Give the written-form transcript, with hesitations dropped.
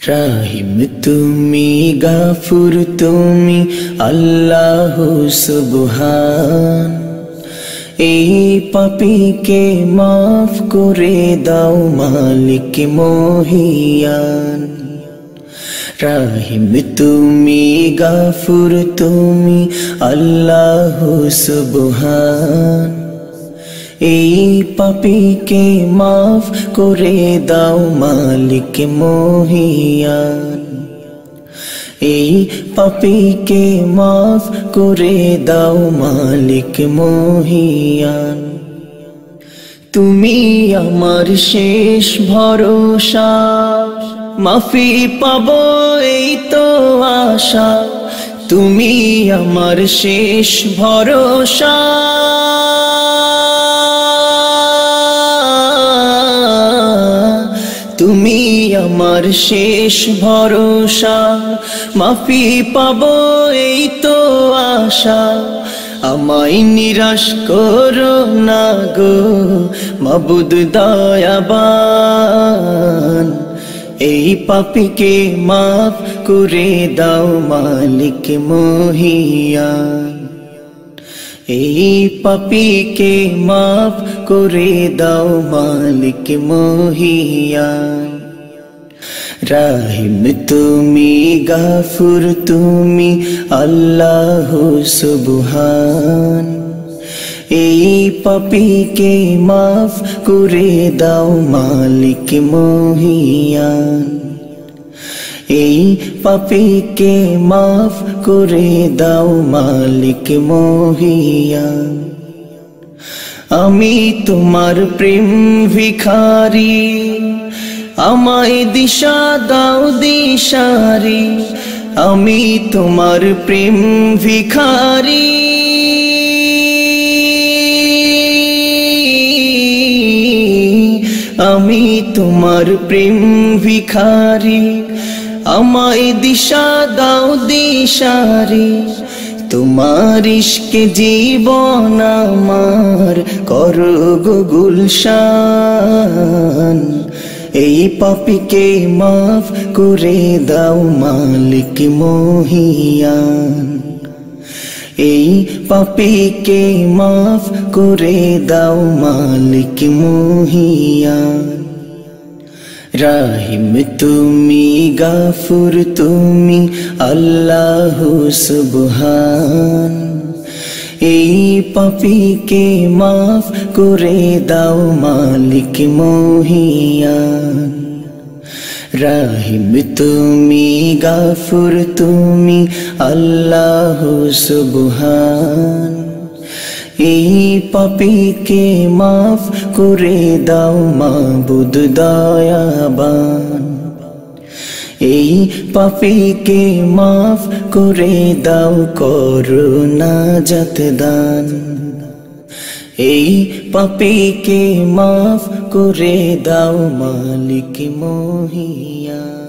রাহিম তুমি, গাফুর তুমি, আল্লাহ সুবহান। এই পাপীকে মাফ করে দাও মালিক মহিয়ান। রাহিম তুমি, গাফুর তুমি, আল্লাহ সুবহান। এই পাপীকে মাফ করে দাও মালিক মহিয়ান। এই পাপীকে মাফ করে দাও মালিক মহিয়ান। তুমি আমার শেষ ভরসা, মাফি পাবো এই তো আশা। তুমি আমার শেষ ভরসা, তুমি আমার শেষ ভরসা। মাফি পাবো এই তো আশা। আমায় নিরাশ করো না গো মাবুদ দয়াবান। এই পাপীকে মাফ করে দাও মালিক মহিয়ান। এই পাপীকে মাফ করে দাও মালিক মহিয়ান। রাহিম তুমি, গাফুর তুমি, আল্লাহ সুবহান। এই পাপীকে মাফ করে দাও মালিক মহিয়ান। এই পাপীকে মাফ করে দাও মালিক মহিয়ান। আমি তোমার প্রেম ভিখারি, আমায় দিশা দাও দিশারি। আমি তোমার প্রেম ভিখারি, আমি তোমার প্রেম ভিখারি। আমায় দিশা দাও দিশারি। তোমার ইশকে জীবন আমার করো গো গুলশান। এই পাপীকে মাফ করে দাও মালিক মহিয়ান। এই পাপীকে মাফ করে দাও মালিক মহিয়ান। রাহিম তুমি, গাফুর তুমি, আল্লাহ সুবহান। এই পাপীকে মাফ করে দাও মালিক মহিয়ান। রাহিম তুমি, গাফুর তুমি, আল্লাহ সুবহান। এই পাপীকে মাফ করে দাও মাবুদ দয়াবান। এই পাপীকে মাফ করে দাও করুণা নাজাত দান। এই পাপীকে মাফ করে দাও মালিক মহিয়ান।